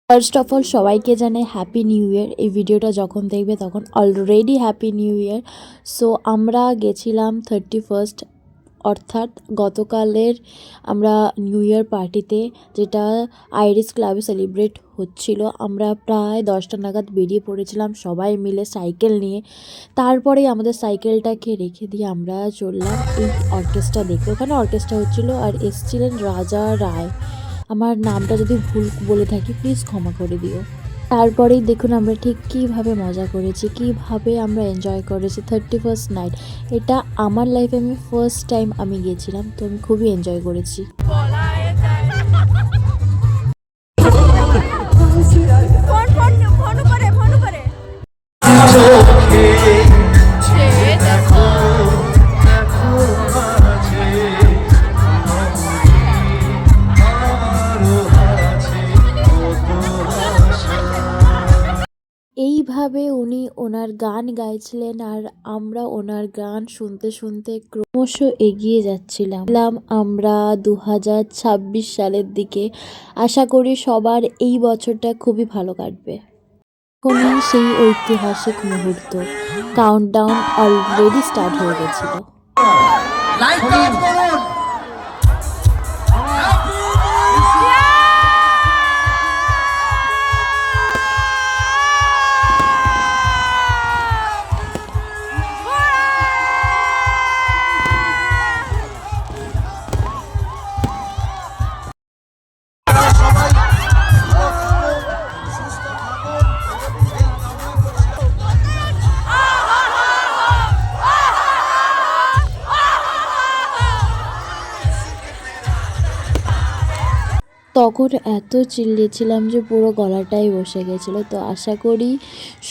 First of all সবাইকে জানাই happy new ইয়ার। এই ভিডিওটা যখন দেখবে তখন অলরেডি হ্যাপি নিউ ইয়ার। সো আমরা গেছিলাম 31st অর্থাৎ গতকালের আমরা নিউ ইয়ার পার্টিতে, যেটা আইরিস ক্লাবে সেলিব্রেট হচ্ছিল। আমরা প্রায় 10টা নাগাদ বেরিয়ে পড়েছিলাম সবাই মিলে সাইকেল নিয়ে। তারপরেই আমাদের সাইকেলটাকে রেখে দিয়ে আমরা চললাম এই অর্কেস্ট্রা দেখতে। ওখানে অর্কেস্ট্রা হচ্ছিলো আর এসছিলেন রাজা রায়। আমার নামটা যদি ভুল বলে থাকি প্লিজ ক্ষমা করে দিও। তারপরেই দেখুন আমরা ঠিক কীভাবে মজা করেছি, কীভাবে আমরা এনজয় করেছি 31st নাইট। এটা আমার লাইফে আমি ফার্স্ট টাইম আমি গেছিলাম, তো আমি খুবই এনজয় করেছি। এইভাবে উনি ওনার গান গাইছিলেন আর আমরা ওনার গান শুনতে শুনতে ক্রমশ এগিয়ে যাচ্ছিলাম আমরা 2026 সালের দিকে। আশা করি সবার এই বছরটা খুবই ভালো কাটবে। এখনই সেই ঐতিহাসিক মুহূর্ত, কাউন্টডাউন অলরেডি স্টার্ট হয়ে গেছিল। তখন এত চিল্লিয়েছিলাম যে পুরো গলাটাই বসে গেছিলো। তো আশা করি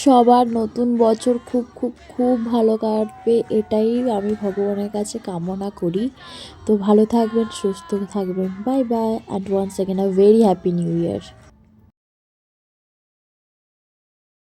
সবার নতুন বছর খুব খুব খুব ভালো কাটবে, এটাই আমি ভগবানের কাছে কামনা করি। তো ভালো থাকবেন, সুস্থ থাকবেন, bye bye and once second a very happy new year.